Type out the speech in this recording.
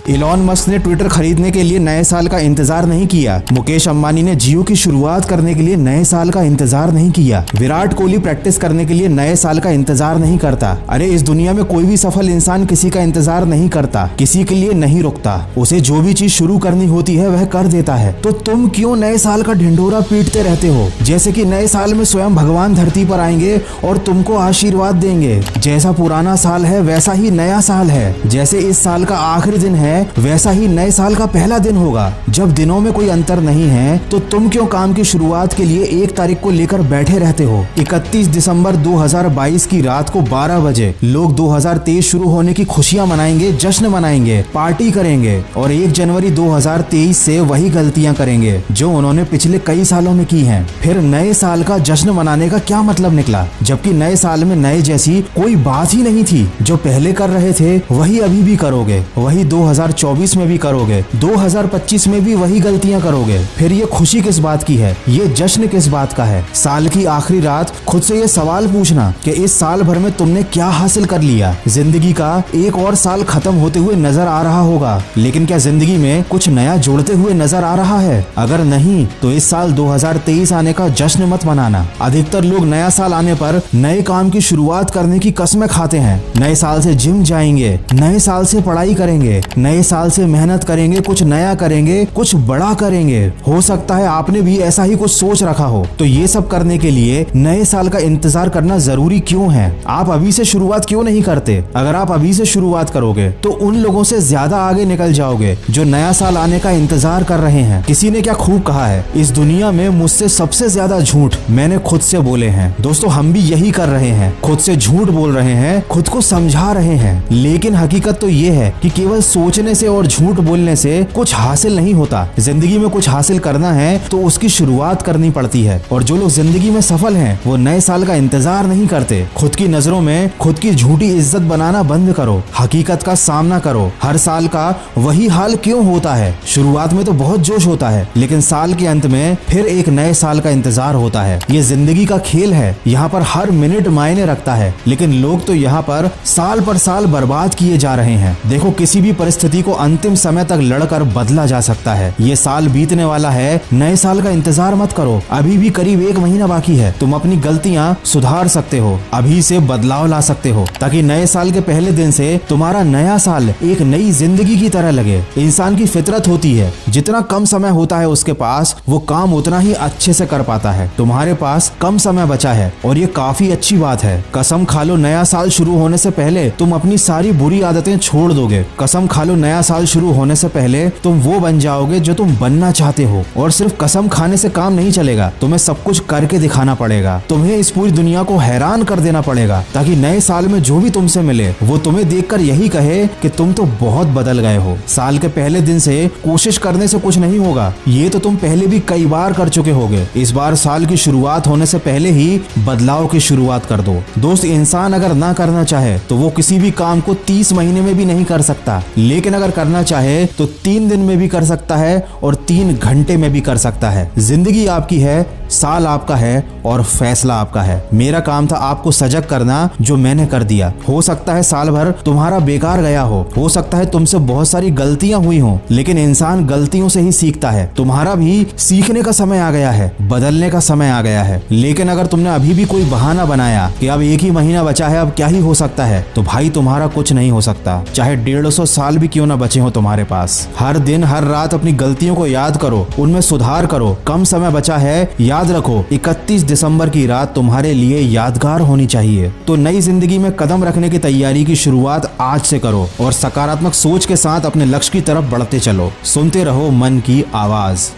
Elon Musk ने Twitter खरीदने के लिए नए साल का इंतजार नहीं किया। मुकेश अंबानी ने जियो की शुरुआत करने के लिए नए साल का इंतजार नहीं किया। विराट कोहली प्रैक्टिस करने के लिए नए साल का इंतजार नहीं करता। अरे इस दुनिया में कोई भी सफल इंसान किसी का इंतजार नहीं करता, किसी के लिए नहीं रुकता। उसे जो भी चीज शुरू करनी होती है वह कर देता है। तो तुम क्यों नए साल का ढिंढोरा पीटते रहते हो? जैसे कि नए साल में स्वयं भगवान धरती पर आएंगे और तुमको आशीर्वाद देंगे। जैसा पुराना साल है वैसा ही नया साल है। जैसे इस साल का आखिरी दिन है वैसा ही नए साल का पहला दिन होगा। जब दिनों में कोई अंतर नहीं है तो तुम क्यों काम की शुरुआत के लिए 1 तारीख को लेकर बैठे रहते हो? 31 दिसंबर 2022 की रात को 12 बजे लोग 2023 शुरू होने की खुशियां मनाएंगे, जश्न मनाएंगे, पार्टी करेंगे और 1 जनवरी 2023 से वही गलतियां करेंगे जो उन्होंने पिछले कई सालों में की हैं। फिर नए साल का जश्न मनाने का क्या मतलब निकला? जबकि नए साल में नए जैसी कोई बात ही नहीं थी। जो पहले कर रहे थे वही अभी भी करोगे, वही 2024 में भी करोगे, 2025 में भी वही गलतियां करोगे। फिर ये खुशी किस बात की है? ये जश्न किस बात का है? साल की आखिरी रात खुद से ये सवाल पूछना कि इस साल भर में तुमने क्या हासिल कर लिया। जिंदगी का एक और साल खत्म होते हुए नजर आ रहा होगा, लेकिन क्या जिंदगी में कुछ नया जोड़ते हुए नजर आ रहा है? अगर नहीं तो इस साल 2023 आने का जश्न मत मनाना। अधिकतर लोग नया साल आने पर नए काम की शुरुआत करने की कसमें खाते हैं। नए साल से जिम जाएंगे, नए साल से पढ़ाई करेंगे, नए साल से मेहनत करेंगे, कुछ नया करेंगे, कुछ बड़ा करेंगे। हो सकता है आपने भी ऐसा ही कुछ सोच रखा हो। तो ये सब करने के लिए नए साल का इंतजार करना जरूरी क्यों है? आप अभी से शुरुआत क्यों नहीं करते? अगर आप अभी से शुरुआत करोगे तो उन लोगों से ज्यादा आगे निकल जाओगे जो नया साल आने का इंतजार कर रहे हैं। किसी ने क्या खूब कहा है, इस दुनिया में मुझसे सबसे ज्यादा झूठ मैंने खुद से बोले हैं। दोस्तों हम भी यही कर रहे हैं, खुद से झूठ बोल रहे हैं, खुद को समझा रहे हैं। लेकिन हकीकत तो ये है कि केवल सोचने से और झूठ बोलने से कुछ हासिल नहीं होता। जिंदगी में कुछ हासिल करना है तो उसकी शुरुआत करनी पड़ती है। और जो लोग जिंदगी में सफल हैं वो नए साल का इंतजार नहीं करते। खुद की नजरों में खुद की झूठी इज्जत बनाना बंद करो, हकीकत का सामना करो। हर साल का वही हाल क्यों होता है? शुरुआत में तो बहुत जोश होता है, लेकिन साल के अंत में फिर एक नए साल का इंतजार होता है। ये जिंदगी का खेल है, यहाँ पर हर मिनट मायने रखता है। लेकिन लोग तो यहाँ पर साल बर्बाद किए जा रहे हैं। देखो किसी भी परिस्थिति को अंतिम समय तक लड़कर बदला जा सकता है। ये साल बीतने वाला है, नए साल का इंतजार मत करो। अभी भी करीब 1 महीना बाकी है। तुम अपनी गलतियां सुधार सकते हो, अभी से बदलाव ला सकते हो, ताकि नए साल के पहले दिन से तुम्हारा नया साल एक नई जिंदगी की तरह लगे। इंसान की फितरत होती है, जितना कम समय होता है उसके पास वो काम उतना ही अच्छे से कर पाता है। तुम्हारे पास कम समय बचा है और ये काफी अच्छी बात है। कसम खा लो नया साल शुरू होने से पहले तुम अपनी सारी बुरी आदतें छोड़ दोगे। कसम खा लो नया साल शुरू होने से पहले तुम वो बन जाओगे जो तुम बनना चाहते हो। और सिर्फ कसम खाने से काम नहीं चलेगा, तुम्हें सब कुछ करके दिखाना पड़ेगा। तुम्हें इस पूरी दुनिया को हैरान कर देना पड़ेगा, ताकि नए साल में जो भी तुमसे मिले वो तुम्हें देखकर यही कहे कि तुम तो बहुत बदल गए हो। साल के पहले दिन से कोशिश करने से कुछ नहीं होगा, ये तो तुम पहले भी कई बार कर चुके होगे। इस बार साल की शुरुआत होने से पहले ही बदलाव की शुरुआत कर दो। दोस्त इंसान अगर ना करना चाहे तो वो किसी भी काम को 30 महीने में भी नहीं कर सकता, लेकिन अगर करना चाहे तो 3 दिन में भी कर सकता है और 3 घंटे में भी कर सकता है। जिंदगी आपकी है, साल आपका है और फैसला आपका है। मेरा काम था आपको सजग करना, जो मैंने कर दिया। हो सकता है साल भर तुम्हारा बेकार गया हो सकता है तुमसे बहुत सारी गलतियां हुई हो, लेकिन इंसान गलतियों से ही सीखता है। तुम्हारा भी सीखने का समय आ गया है, बदलने का समय आ गया है। लेकिन अगर तुमने अभी भी कोई बहाना बनाया कि अब 1 ही महीना बचा है, अब क्या ही हो सकता है, तो भाई तुम्हारा कुछ नहीं हो सकता, चाहे 150 साल भी क्यों ना बचे हो तुम्हारे पास। हर दिन हर रात अपनी गलतियों को याद करो, उनमें सुधार करो। कम समय बचा है, याद रखो 31 दिसंबर की रात तुम्हारे लिए यादगार होनी चाहिए। तो नई जिंदगी में कदम रखने की तैयारी की शुरुआत आज से करो और सकारात्मक सोच के साथ अपने लक्ष्य की तरफ बढ़ते चलो। सुनते रहो मन की आवाज।